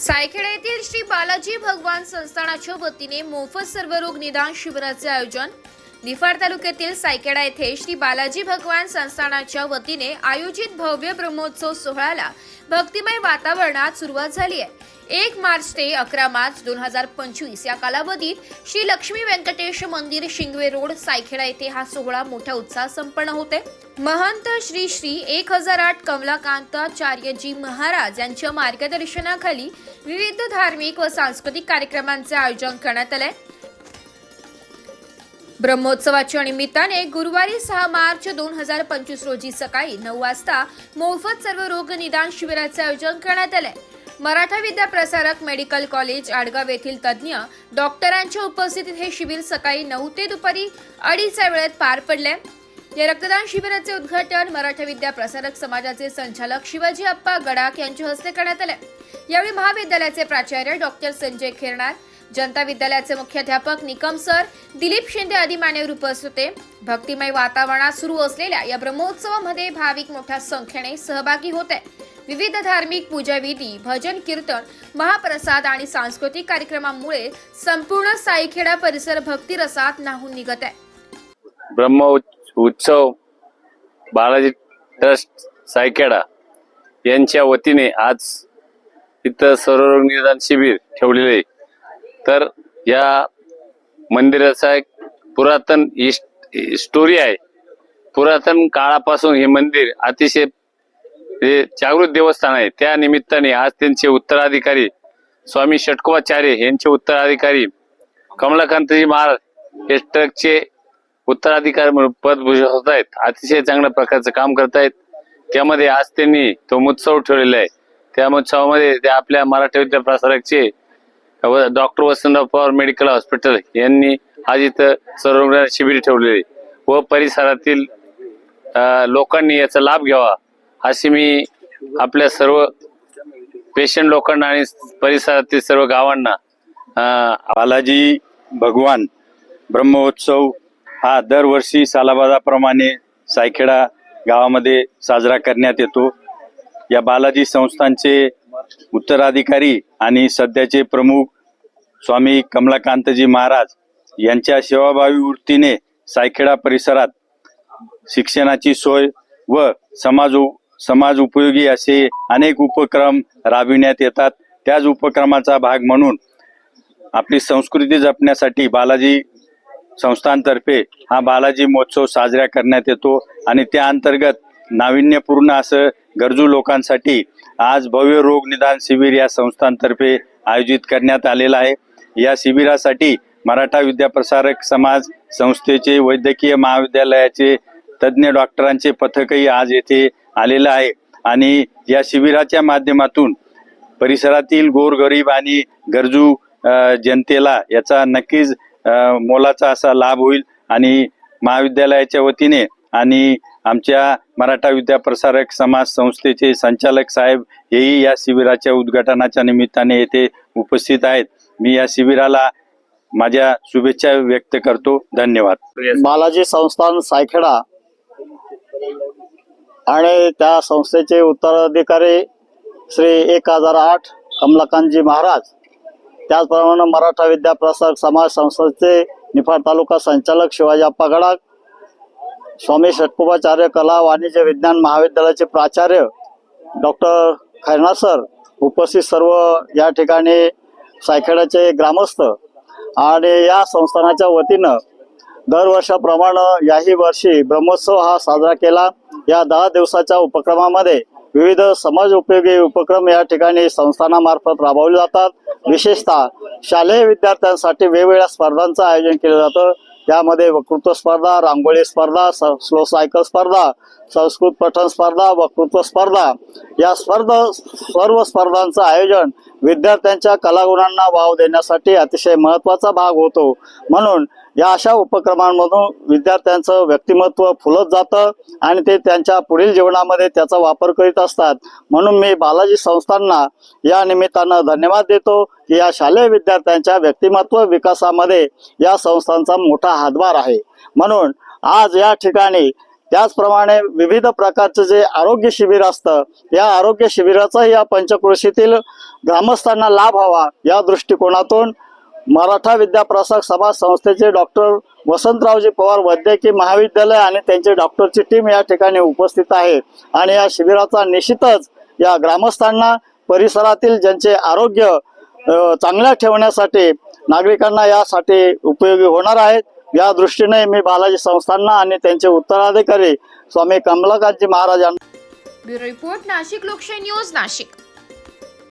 सायखेडा येथील श्री बालाजी भगवान संस्थानाच्या वतीने मोफत सर्वरोग निदान शिबिराचे आयोजन। निफाड तालुक्यातील सायखेडा येथे श्री बालाजी भगवान संस्थानाच्या वतीने आयोजित भव्य ब्रह्मोत्सव सोहळ्याला भक्तिमय वातावरणात सुरुवात झाली आहे। 1 मार्च ते 11 मार्च 2025 या कालावधीत श्री लक्ष्मी व्यंकटेश मंदिर शिंगवे रोड सायखेडा येथे हा सोहळा मोठ्या उत्साहात संपन्न होते। महंत श्री श्री 1008 कमलाकांताचार्यजी महाराज यांच्या मार्गदर्शनाखाली विविध धार्मिक व सांस्कृतिक कार्यक्रमांचे आयोजन करण्यात आले। ब्रह्मोत्सवाच्या निमित्ताने गुरुवारी 6 मार्च 2025 रोजी सकाळी 9 वाजता मोफत सर्वरोग निदान शिबिराचे आयोजन करण्यात आले। मराठा विद्या प्रसारक मेडिकल कॉलेज आडगाव येथील तज्ञ डॉक्टरांच्या उपस्थितीत हे शिबिर सकाळी 9 ते दुपारी 2:30 या वेळेत पार पडले। या रक्तदान शिबिराचे उद्घाटन मराठा विद्या प्रसारक समाजाचे संचालक शिवाजी अप्पा गडाख यांच्या हस्ते करण्यात आले। यावेळी महाविद्यालयाचे प्राचार्य डॉक्टर संजय खिरणार, जनता विद्यालयाचे मुख्याध्यापक निकम सर, दिलीप शिंदे आदी मान्यवर उपस्थित होते। भक्तिमय वातावरणात सुरू असलेल्या या ब्रह्मोत्सवामध्ये भाविक मोठ्या संख्येने सहभागी होते। विविध धार्मिक पूजाविधी, भजन कीर्तन, महाप्रसाद आणि सांस्कृतिक कार्यक्रमांमुळे संपूर्ण सायखेडा परिसर भक्तिरसात न्हाऊन निघत आहे। ब्रह्मोत्सव बालाजी ट्रस्ट सायखेडा यांच्या वतीने आज इथं सर्वरोग निदान शिबिर ठेवलेले। तर या मंदिराचा एक पुरातन स्टोरी आहे। पुरातन काळापासून हे मंदिर अतिशय जागृत देवस्थान आहे। त्या निमित्ताने आज त्यांचे उत्तराधिकारी स्वामी षटकोपाचार्य यांचे उत्तराधिकारी कमलाकांतजी महाराज हे ट्रस्टचे उत्तराधिकारी म्हणून पद भूषवत आहेत। अतिशय चांगल्या प्रकारचं काम करत आहेत। त्यामध्ये आज त्यांनी तो महोत्सव ठेवलेला आहे। त्या महोत्सवामध्ये ते आपल्या मराठा विद्या प्रसारकचे doctor Vasantrao Pawar medical hospital यांनी आज इथं सर्वरोग शिबिर ठेवलेले व परिसरातील लोकांनी याचा लाभ घ्यावा अशी मी आपल्या सर्व पेशंट लोकांना आणि परिसरातील सर्व गावांना बालाजी भगवान ब्रह्मोत्सव हा दरवर्षी सालाबादाप्रमाणे सायखेडा गावामध्ये साजरा करण्यात येतो। या बालाजी संस्थानचे उत्तराधिकारी आणि सध्याचे प्रमुख स्वामी कमलाकांतजी महाराज यांच्या सेवाभावी वृत्तीने सायखेडा परिसरात शिक्षणाची सोय व समाज उपयोगी असे अनेक उपक्रम राबविण्यात येतात। त्याच उपक्रमाचा भाग म्हणून आपली संस्कृती जपण्यासाठी बालाजी संस्थांतर्फे हा बालाजी महोत्सव साजरा करण्यात येतो आणि त्या अंतर्गत नाविन्यपूर्ण असं गरजू लोकांसाठी आज भव्य रोग निदान शिबिर या संस्थांतर्फे आयोजित करण्यात आलेला आहे। या शिबिरासाठी मराठा विद्या प्रसारक समाज संस्थेचे वैद्यकीय महाविद्यालयाचे तज्ञ डॉक्टरांचे पथकही आज येथे आलेलं आहे आणि या शिबिराच्या माध्यमातून परिसरातील गोरगरीब आणि गरजू जनतेला याचा नक्कीच मोलाचा असा लाभ होईल आणि महाविद्यालयाच्या वतीने आणि आमच्या मराठा विद्या प्रसारक समाज संस्थेचे संचालक साहेब हेही या शिबिराच्या उद्घाटनाच्या निमित्ताने येथे उपस्थित आहेत। मी या शिबिराला माझ्या शुभेच्छा व्यक्त करतो। धन्यवाद। बालाजी संस्थान सायखेडा आणि त्या संस्थेचे उत्तराधिकारी श्री 1008 कमलाकांतजी महाराज, त्याचप्रमाणे मराठा विद्या प्रसारक समाज संस्थेचे निफाड तालुका संचालक शिवाजी अप्पा गडाख, स्वामी षटकोपाचार्य कला वाणिज्य विज्ञान महाविद्यालयाचे प्राचार्य डॉक्टर खैरनार सर, उपस्थित सर्व या ठिकाणी सायखेड्याचे ग्रामस्थ आणि या संस्थानाच्या वतीनं दरवर्षाप्रमाणे याही वर्षी ब्रह्मोत्सव हा साजरा केला। या 10 दिवसाच्या उपक्रमामध्ये विविध समाज उपयोगी उपक्रम या ठिकाणी संस्थानामार्फत राबवले जातात। विशेषतः शालेय विद्यार्थ्यांसाठी वेगवेगळ्या स्पर्धांचं आयोजन केलं जातं। त्यामध्ये वक्तृत्व स्पर्धा, रांगोळी स्पर्धा, स्लो सायकल स्पर्धा, संस्कृत पठण स्पर्धा, वक्तृत्व स्पर्धा या सर्व स्पर्धांचं आयोजन विद्यार्थ्यांच्या कलागुणांना वाव देण्यासाठी अतिशय महत्त्वाचा भाग होतो। म्हणून या अशा उपक्रमांमधून विद्यार्थ्यांचं व्यक्तिमत्व फुलत जातं आणि ते त्यांच्या पुढील जीवनामध्ये त्याचा वापर करीत असतात। म्हणून मी बालाजी संस्थांना या निमित्तानं धन्यवाद देतो की या शालेय विद्यार्थ्यांच्या व्यक्तिमत्व विकासामध्ये या संस्थांचा मोठा हातभार आहे। म्हणून आज या ठिकाणी त्याचप्रमाणे विविध प्रकारचे जे आरोग्य शिबिर असतं, या आरोग्य शिबिराचाही या पंचक्रोशीतील ग्रामस्थांना लाभ व्हावा या दृष्टिकोनातून मराठा विद्याप्रसारक समाज संस्थेचे डॉक्टर वसंतरावजी पवार वैद्यकीय महाविद्यालय आणि त्यांची डॉक्टरची टीम या ठिकाणी उपस्थित आहे. आणि या शिबिराचा निश्चितच या ग्रामस्थांना, परिसरातील ज्यांचे आरोग्य चांगल्या ठेवण्यासाठी, नागरिकांना यासाठी उपयोगी होणार आहेत. या दृष्टीने मी बालाजी संस्थांना आणि त्यांचे उत्तराधिकारी स्वामी कमलाकांतजी महाराज यांना ब्युरो रिपोर्ट, नाशिक लोकशाही न्यूज, नाशिक.